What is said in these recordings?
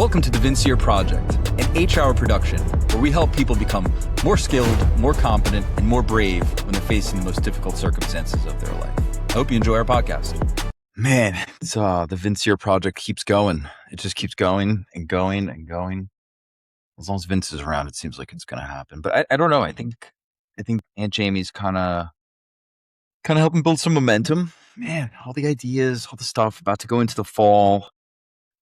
Welcome to the Vincier Project, an H-hour production where we help people become more skilled, more competent, and more brave when they're facing the most difficult circumstances of their life. I hope you enjoy our podcast. Man, it's, the Vincier Project keeps going. It just keeps going and going and going. As long as Vince is around, it seems like it's going to happen. But I don't know. I think Aunt Jamie's kind of helping build some momentum. Man, all the ideas, all the stuff about to go into the fall.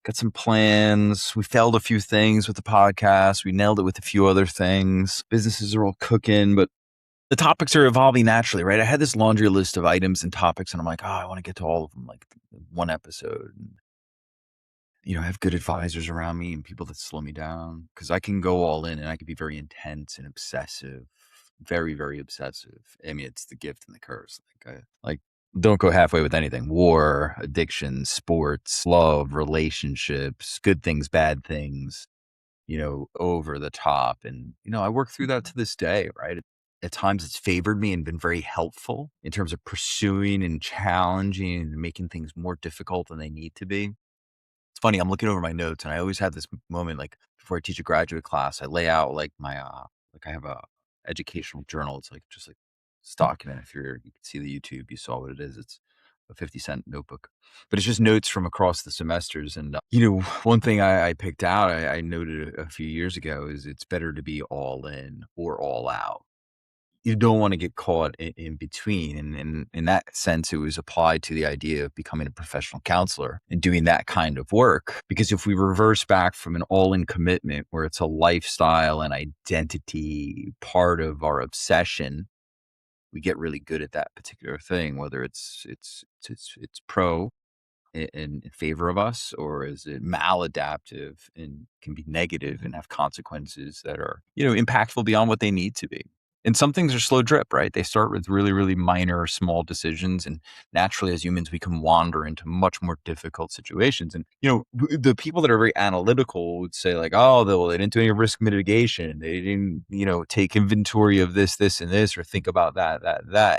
Got some plans. We failed a few things with the podcast. We nailed it with a few other things. Businesses are all cooking, but the topics are evolving naturally, right? I had this laundry list of items and topics, and I'm like, I want to get to all of them, like one episode. And, I have good advisors around me and people that slow me down because I can go all in and I can be very intense and obsessive, very, very obsessive. I mean, it's the gift and the curse. Like don't go halfway with anything. War, addiction, sports, love, relationships, good things, bad things, over the top. And, I work through that to this day, right? At times it's favored me and been very helpful in terms of pursuing and challenging and making things more difficult than they need to be. It's funny, I'm looking over my notes and I always have this moment, like before I teach a graduate class, I lay out like my, I have a educational journal. It's like, just like this document. If you can see the YouTube, you saw what it is. It's a 50-cent notebook, but it's just notes from across the semesters. And, one thing I picked out, I noted a few years ago is it's better to be all in or all out. You don't want to get caught in between. And in that sense, it was applied to the idea of becoming a professional counselor and doing that kind of work. Because if we reverse back from an all-in commitment where it's a lifestyle and identity part of our obsession, we get really good at that particular thing, whether it's pro in favor of us, or is it maladaptive and can be negative and have consequences that are, impactful beyond what they need to be. And some things are slow drip, right? They start with really, really minor, small decisions. And naturally, as humans, we can wander into much more difficult situations. And, the people that are very analytical would say like, they didn't do any risk mitigation. They didn't, take inventory of this, and this, or think about that.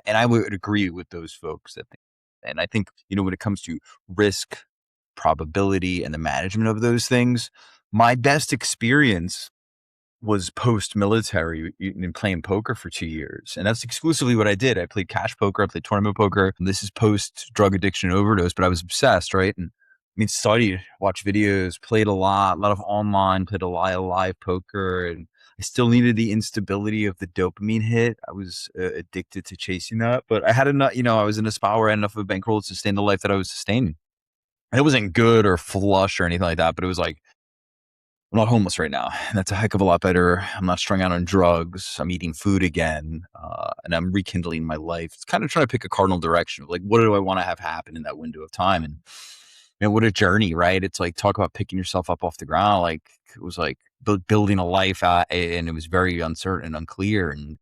And I would agree with those folks. And I think, when it comes to risk, probability, and the management of those things, my best experience was post-military in playing poker for 2 years. And that's exclusively what I did. I played cash poker. I played tournament poker. And this is post-drug addiction overdose, but I was obsessed, right? And studied, watched videos, played a lot of online, played a lot of live poker. And I still needed the instability of the dopamine hit. I was addicted to chasing that. But I had enough, I was in a spot where I had enough of a bankroll to sustain the life that I was sustaining. And it wasn't good or flush or anything like that, but it was like, I'm not homeless right now. That's a heck of a lot better. I'm not strung out on drugs. I'm eating food again. And I'm rekindling my life. It's kind of trying to pick a cardinal direction of like, what do I want to have happen in that window of time? And, what a journey, right? It's like, talk about picking yourself up off the ground. Like, it was like building a life out, and it was very uncertain and unclear. And,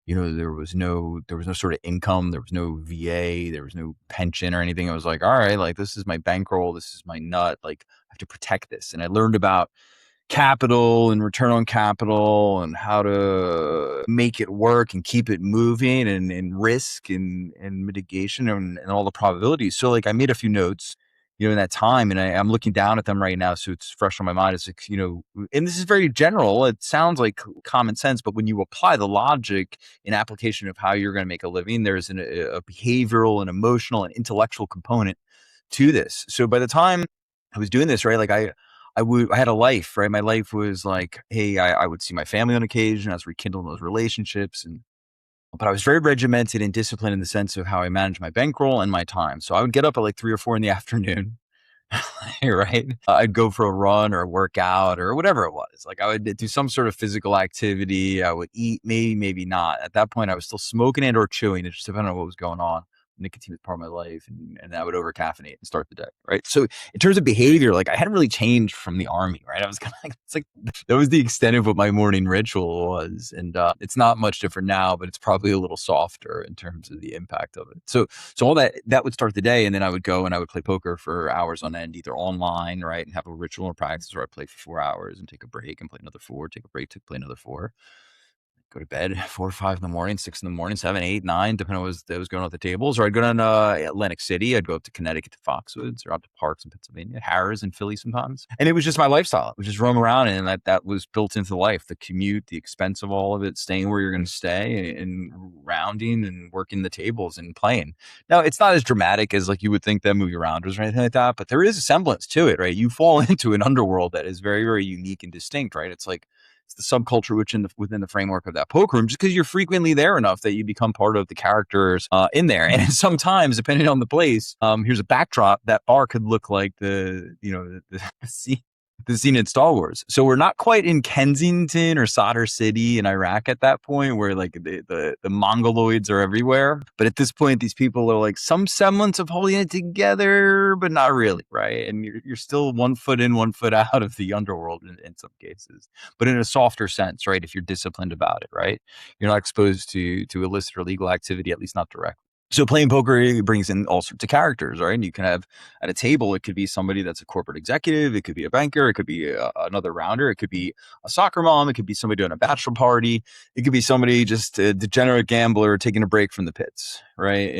there was no sort of income. There was no VA. There was no pension or anything. I was like, all right, like, this is my bankroll. This is my nut. Like, I have to protect this. And I learned about capital and return on capital and how to make it work and keep it moving, and risk and mitigation and all the probabilities. So like I made a few notes, in that time, and I'm looking down at them right now. So it's fresh on my mind. It's like, and this is very general. It sounds like common sense, but when you apply the logic in application of how you're going to make a living, there's a behavioral and emotional and intellectual component to this. So by the time I was doing this, right, like I had a life, right? My life was like, hey, I would see my family on occasion. I was rekindling those relationships, but I was very regimented and disciplined in the sense of how I managed my bankroll and my time. So I would get up at like 3 or 4 in the afternoon, right? I'd go for a run or a workout or whatever it was. Like I would do some sort of physical activity. I would eat, maybe not. At that point, I was still smoking and or chewing. It just depended on what was going on. Nicotine was part of my life, and I would over caffeinate and start the day, right? So in terms of behavior, like I hadn't really changed from the army, right? I was kind of like, it's like that was the extent of what my morning ritual was, and it's not much different now, but it's probably a little softer in terms of the impact of it. So all that would start the day, and then I would go and I would play poker for hours on end, either online, right, and have a ritual or practice where I play for 4 hours and take a break and play another 4, take a break to play another 4. go to bed at 4 or 5 in the morning, 6 in the morning, 7, 8, 9, depending on what was going on at the tables. Or I'd go down to Atlantic City. I'd go up to Connecticut to Foxwoods or out to parks in Pennsylvania, Harrah's in Philly sometimes. And it was just my lifestyle. It was just roam around, and that was built into life. The commute, the expense of all of it, staying where you're going to stay, and rounding and working the tables and playing. Now, it's not as dramatic as like you would think that movie Rounders or anything like that, but there is a semblance to it, right? You fall into an underworld that is very, very unique and distinct, right? It's like it's the subculture within the framework of that poker room, just because you're frequently there enough that you become part of the characters in there. And sometimes, depending on the place, here's a backdrop. That bar could look like the scene in Star Wars. So we're not quite in Kensington or Sadr City in Iraq at that point, where like the Mongoloids are everywhere. But at this point, these people are like some semblance of holding it together, but not really, right? And you're still 1 foot in, 1 foot out of the underworld in some cases, but in a softer sense, right? If you're disciplined about it, right? You're not exposed to illicit or illegal activity, at least not directly. So playing poker brings in all sorts of characters, right? And you can have at a table, it could be somebody that's a corporate executive. It could be a banker. It could be another rounder. It could be a soccer mom. It could be somebody doing a bachelor party. It could be somebody just a degenerate gambler taking a break from the pits, right?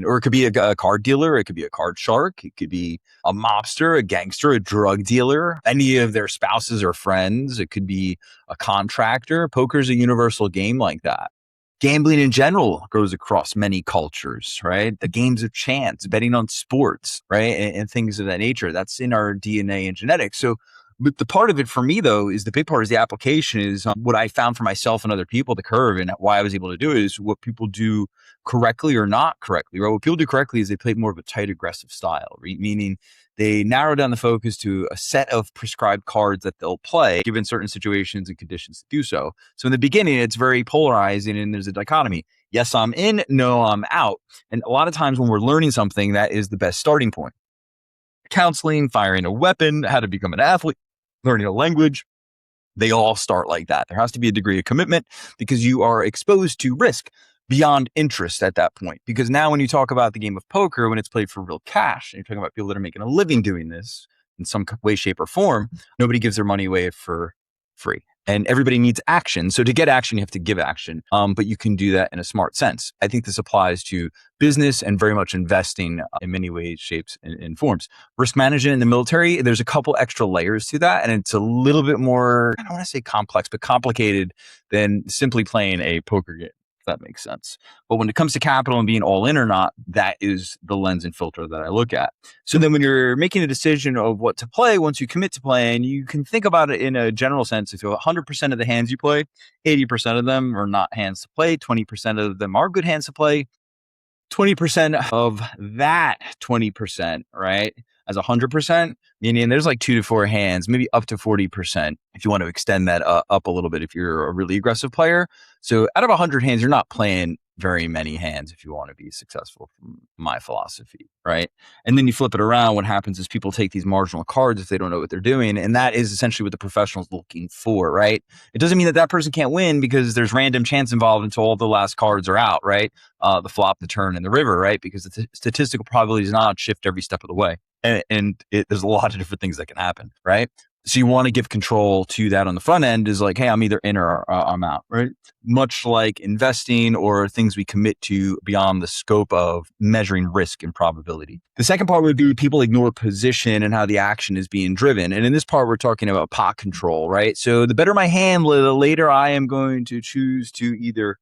Or it could be a card dealer. It could be a card shark. It could be a mobster, a gangster, a drug dealer, any of their spouses or friends. It could be a contractor. Poker is a universal game like that. Gambling in general goes across many cultures, right? The games of chance, betting on sports, right? And things of that nature. That's in our DNA and genetics. So, but the part of it for me, though, is the big part is the application is what I found for myself and other people, the curve, and why I was able to do it is what people do correctly or not correctly, right? What people do correctly is they play more of a tight, aggressive style, right? Meaning they narrow down the focus to a set of prescribed cards that they'll play given certain situations and conditions to do so. So in the beginning, it's very polarizing and there's a dichotomy. Yes, I'm in. No, I'm out. And a lot of times when we're learning something, that is the best starting point. Counseling, firing a weapon, how to become an athlete, learning a language, they all start like that. There has to be a degree of commitment because you are exposed to risk beyond interest at that point. Because now when you talk about the game of poker, when it's played for real cash, and you're talking about people that are making a living doing this in some way, shape, or form, nobody gives their money away for free. And everybody needs action. So to get action, you have to give action. But you can do that in a smart sense. I think this applies to business and very much investing in many ways, shapes, and forms. Risk management in the military, there's a couple extra layers to that. And it's a little bit more, I don't want to say complex, but complicated than simply playing a poker game. That makes sense. But when it comes to capital and being all in or not, that is the lens and filter that I look at. So then when you're making a decision of what to play, once you commit to playing, you can think about it in a general sense. If you have 100% of the hands you play, 80% of them are not hands to play, 20% of them are good hands to play. 20% of that 20%, right, as 100%, meaning there's like 2 to 4 hands, maybe up to 40% if you want to extend that up a little bit if you're a really aggressive player. So out of 100 hands, you're not playing very many hands if you want to be successful from my philosophy, right? And then you flip it around. What happens is people take these marginal cards if they don't know what they're doing. And that is essentially what the professional's looking for, right? It doesn't mean that that person can't win because there's random chance involved until all the last cards are out, right? The flop, the turn, and the river, right? Because the statistical probability does not shift every step of the way. There's a lot of different things that can happen, right? So you want to give control to that on the front end is like, hey, I'm either in or I'm out, right? Much like investing or things we commit to beyond the scope of measuring risk and probability. The second part would be people ignore position and how the action is being driven. And in this part, we're talking about pot control, right? So the better my hand, the later I am going to choose to either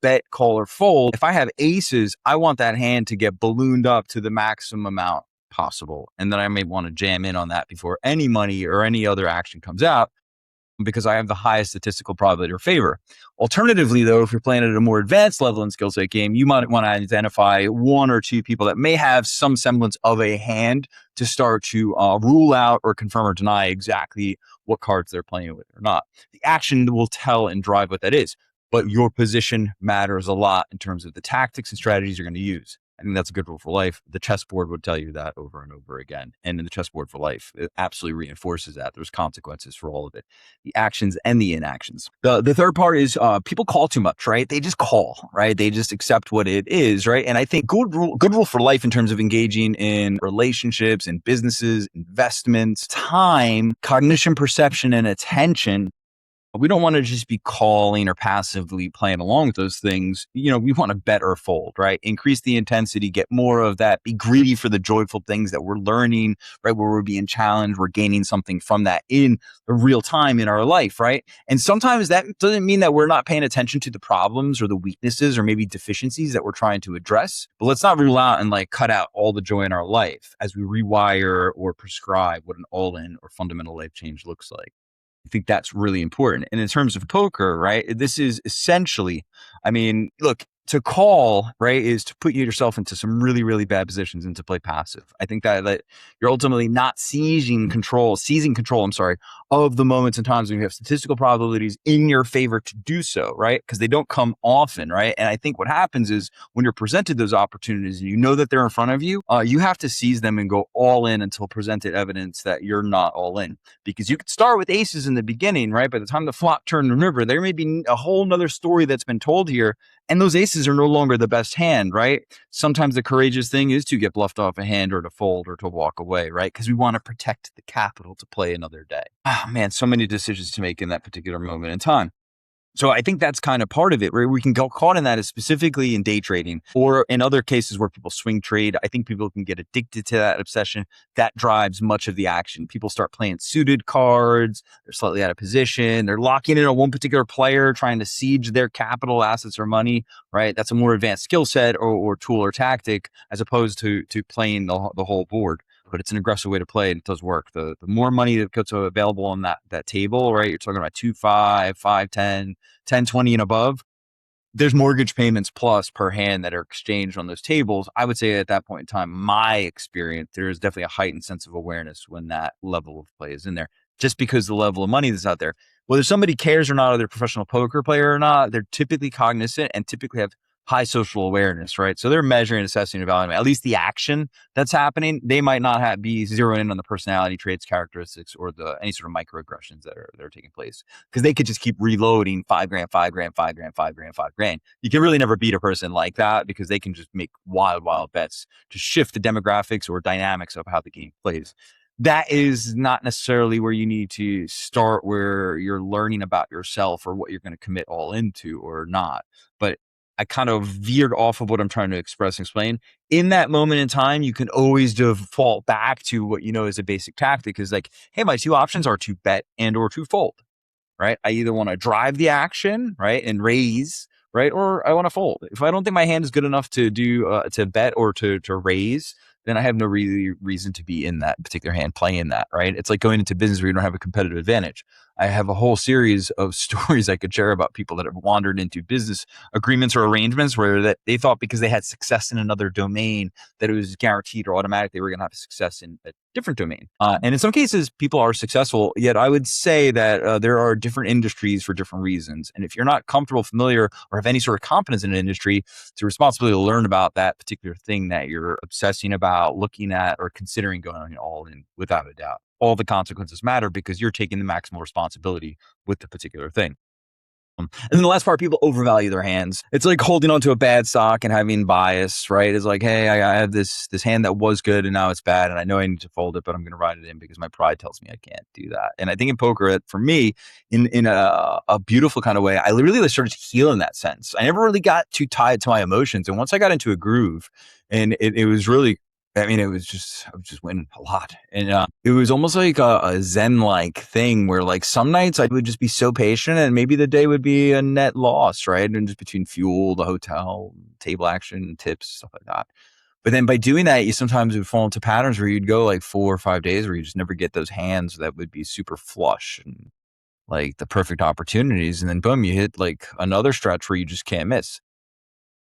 bet, call, or fold. If I have aces, I want that hand to get ballooned up to the maximum amount possible. And then I may want to jam in on that before any money or any other action comes out because I have the highest statistical probability or favor. Alternatively, though, if you're playing at a more advanced level in skill set game, you might want to identify 1 or 2 people that may have some semblance of a hand to start to rule out or confirm or deny exactly what cards they're playing with or not. The action will tell and drive what that is, but your position matters a lot in terms of the tactics and strategies you're going to use. I think that's a good rule for life. The chessboard would tell you that over and over again. And in the chessboard for life, it absolutely reinforces that. There's consequences for all of it, the actions and the inactions. The third part is people call too much, right? They just call, right? They just accept what it is, right? And I think good rule for life in terms of engaging in relationships and businesses, investments, time, cognition, perception, and attention We don't want to just be calling or passively playing along with those things. We want to bet or fold, right? Increase the intensity, get more of that, be greedy for the joyful things that we're learning, right? Where we're being challenged, we're gaining something from that in the real time in our life, right? And sometimes that doesn't mean that we're not paying attention to the problems or the weaknesses or maybe deficiencies that we're trying to address. But let's not rule out and like cut out all the joy in our life as we rewire or prescribe what an all-in or fundamental life change looks like. I think that's really important. And in terms of poker, right, this is essentially, look, to call, right, is to put yourself into some really, really bad positions and to play passive. I think that you're ultimately not seizing control, of the moments and times when you have statistical probabilities in your favor to do so, right? Because they don't come often, right? And I think what happens is when you're presented those opportunities and you know that they're in front of you, you have to seize them and go all in until presented evidence that you're not all in. Because you could start with aces in the beginning, right? By the time the flop turned the river, there may be a whole nother story that's been told here. And those aces are no longer the best hand, right? Sometimes the courageous thing is to get bluffed off a hand or to fold or to walk away, right? Because we want to protect the capital to play another day. Oh man, so many decisions to make in that particular moment in time. So I think that's kind of part of it, where we can get caught in that, is specifically in day trading or in other cases where people swing trade. I think people can get addicted to that obsession. That drives much of the action. People start playing suited cards. They're slightly out of position. They're locking in on one particular player, trying to siege their capital, assets, or money, right? That's a more advanced skill set or tool or tactic as opposed to playing the whole board. But it's an aggressive way to play, and it does work. The more money that gets available on that table, right? You're talking about 2, 5, 5, 10, 10, 20 and above. There's mortgage payments plus per hand that are exchanged on those tables. I would say at that point in time, my experience, there is definitely a heightened sense of awareness when that level of play is in there, just because the level of money that's out there. Whether somebody cares or not, whether they're a professional poker player or not, they're typically cognizant and typically have high social awareness, right? So they're measuring, assessing, evaluating at least the action that's happening. They might not be zeroing in on the personality traits, characteristics, or any sort of microaggressions that are taking place, because they could just keep reloading $5,000, $5,000, $5,000, $5,000, $5,000. You can really never beat a person like that because they can just make wild bets to shift the demographics or dynamics of how the game plays. That is not necessarily where you need to start, where you're learning about yourself or what you're going to commit all into or not. But I kind of veered off of what I'm trying to express and explain. In that moment in time, you can always default back to what you know is a basic tactic, is like, hey, my two options are to bet and or to fold, right? I either want to drive the action, right, and raise, right, or I want to fold. If I don't think my hand is good enough to do to bet or to raise, then I have no really reason to be in that particular hand playing that, right? It's like going into business where you don't have a competitive advantage. I have a whole series of stories I could share about people that have wandered into business agreements or arrangements where that they thought because they had success in another domain that it was guaranteed or automatic they were going to have success in a different domain. And in some cases, people are successful. Yet I would say that there are different industries for different reasons. And if you're not comfortable, familiar, or have any sort of competence in an industry, it's a responsibility to learn about that particular thing that you're obsessing about, looking at, or considering going all in, without a doubt. All the consequences matter because you're taking the maximal responsibility with the particular thing. And then the last part, people overvalue their hands. It's like holding onto a bad stock and having bias, right? It's like, hey, I have this hand that was good and now it's bad, and I know I need to fold it, but I'm going to ride it in because my pride tells me I can't do that. And I think in poker, for me, in a beautiful kind of way, I really started to heal in that sense. I never really got too tied to my emotions, and once I got into a groove, and it was really, I was just winning a lot. And it was almost like a Zen-like thing where like some nights I would just be so patient and maybe the day would be a net loss, right? And just between fuel, the hotel, table action, tips, stuff like that. But then by doing that, you sometimes would fall into patterns where you'd go like 4 or 5 days where you just never get those hands that would be super flush and like the perfect opportunities. And then boom, you hit like another stretch where you just can't miss.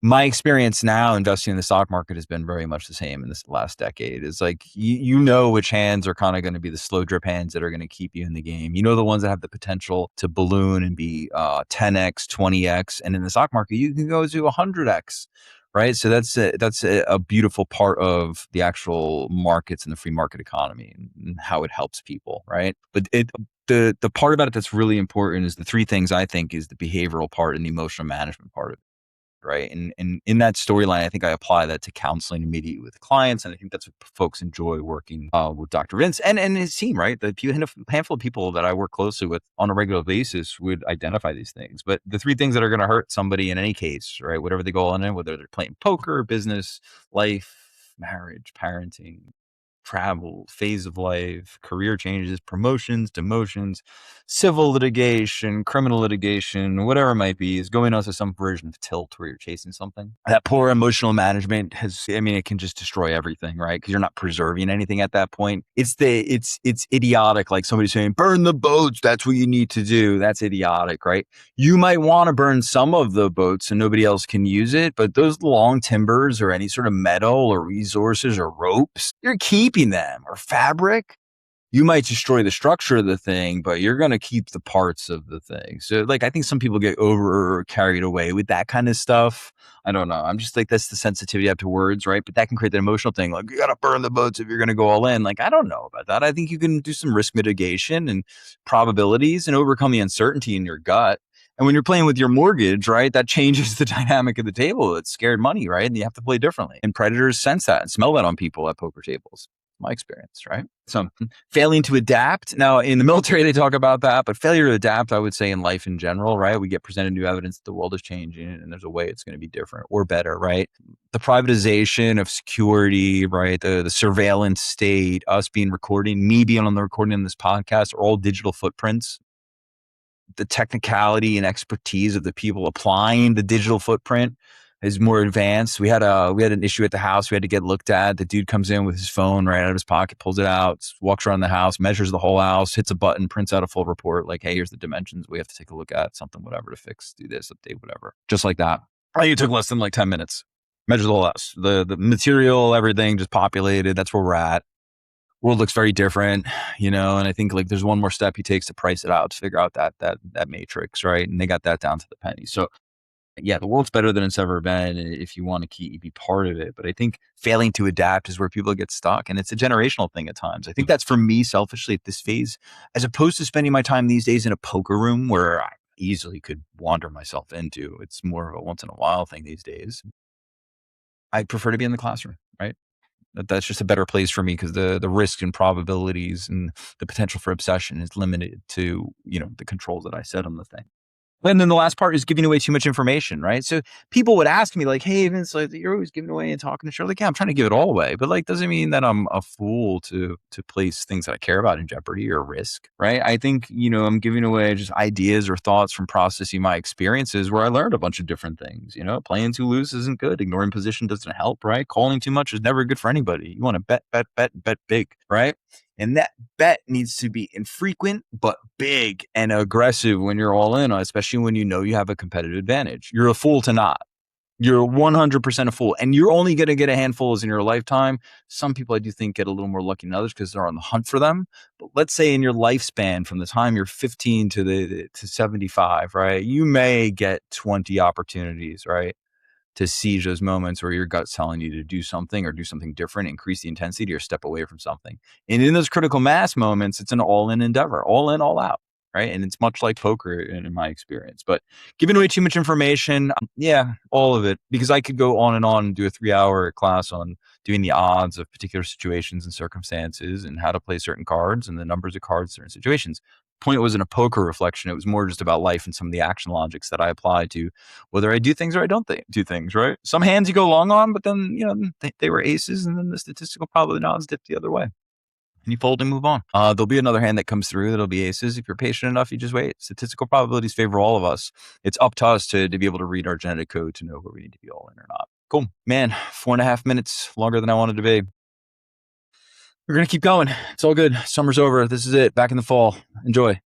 My experience now investing in the stock market has been very much the same in this last decade. It's like, you know which hands are kind of going to be the slow drip hands that are going to keep you in the game. You know the ones that have the potential to balloon and be 10x, 20x. And in the stock market, you can go to 100x, right? So that's a beautiful part of the actual markets and the free market economy and how it helps people, right? But the part about it that's really important is the three things I think is the behavioral part and the emotional management part of it. right? And in that storyline, I think I apply that to counseling immediately with clients, and I think that's what folks enjoy working with Dr. Vince and his team, right? The handful of people that I work closely with on a regular basis would identify these things. But the three things that are going to hurt somebody in any case, right? Whatever they go on in, whether they're playing poker, business, life, marriage, parenting, travel, phase of life, career changes, promotions, demotions, civil litigation, criminal litigation, whatever it might be, is going on to some version of tilt where you're chasing something. That poor emotional management it can just destroy everything, right? Because you're not preserving anything at that point. It's idiotic, like somebody saying, burn the boats, that's what you need to do. That's idiotic, right? You might want to burn some of the boats so nobody else can use it, but those long timbers or any sort of metal or resources or ropes, you're keeping them, or fabric. You might destroy the structure of the thing, but you're going to keep the parts of the thing. So like, I think some people get over or carried away with that kind of stuff. I don't know. I'm just like, that's the sensitivity up to words, right? But that can create that emotional thing. Like, you got to burn the boats if you're going to go all in. Like, I don't know about that. I think you can do some risk mitigation and probabilities and overcome the uncertainty in your gut. And when you're playing with your mortgage, right, that changes the dynamic of the table. It's scared money, right? And you have to play differently. And predators sense that and smell that on people at poker tables. My experience, right? So failing to adapt. Now, in the military, they talk about that, but failure to adapt, I would say in life in general, right? We get presented new evidence that the world is changing and there's a way it's going to be different or better, right? The privatization of security, right? The surveillance state, us being recording, me being on the recording in this podcast, are all digital footprints. The technicality and expertise of the people applying the digital footprint is more advanced. We had an issue at the house. We had to get looked at. The dude comes in with his phone right out of his pocket, pulls it out, walks around the house, measures the whole house, hits a button, prints out a full report. Like, hey, here's the dimensions. We have to take a look at something, whatever, to fix, do this, update, whatever. Just like that. I think it took less than like 10 minutes. Measures the whole house. The material, everything just populated. That's where we're at. World looks very different, and I think like there's one more step he takes to price it out, to figure out that matrix, right? And they got that down to the penny. So yeah, the world's better than it's ever been if you want to be part of it. But I think failing to adapt is where people get stuck. And it's a generational thing at times. I think that's for me selfishly at this phase, as opposed to spending my time these days in a poker room where I easily could wander myself into. It's more of a once in a while thing these days. I prefer to be in the classroom, right? That's just a better place for me because the risk and probabilities and the potential for obsession is limited to, the controls that I set on the thing. And then the last part is giving away too much information, right? So people would ask me like, hey, Vince, like, you're always giving away and talking to show. Like, yeah, I'm trying to give it all away. But like, doesn't mean that I'm a fool to place things that I care about in jeopardy or risk, right? I think, I'm giving away just ideas or thoughts from processing my experiences where I learned a bunch of different things. Playing too loose isn't good. Ignoring position doesn't help, right? Calling too much is never good for anybody. You want to bet big, right? And that bet needs to be infrequent, but big and aggressive when you're all in, especially when you have a competitive advantage. You're a fool to not. You're 100% a fool. And you're only going to get a handful in your lifetime. Some people I do think get a little more lucky than others because they're on the hunt for them. But let's say in your lifespan, from the time you're 15 to 75, right? You may get 20 opportunities, right? To seize those moments where your gut's telling you to do something or do something different, increase the intensity or step away from something. And in those critical mass moments, it's an all-in endeavor, all in, all out, right? And it's much like poker in my experience. But giving away too much information, yeah, all of it, because I could go on and do a 3-hour class on doing the odds of particular situations and circumstances and how to play certain cards and the numbers of cards in certain situations. Point wasn't a poker reflection. It was more just about life and some of the action logics that I apply to whether I do things or I don't do things, right? Some hands you go long on, but then, they were aces and then the statistical probability odds dip the other way. And you fold and move on. There'll be another hand that comes through that'll be aces. If you're patient enough, you just wait. Statistical probabilities favor all of us. It's up to us to be able to read our genetic code to know where we need to be all in or not. Cool. Man, 4.5 minutes longer than I wanted to be. We're going to keep going. It's all good. Summer's over. This is it. Back in the fall. Enjoy.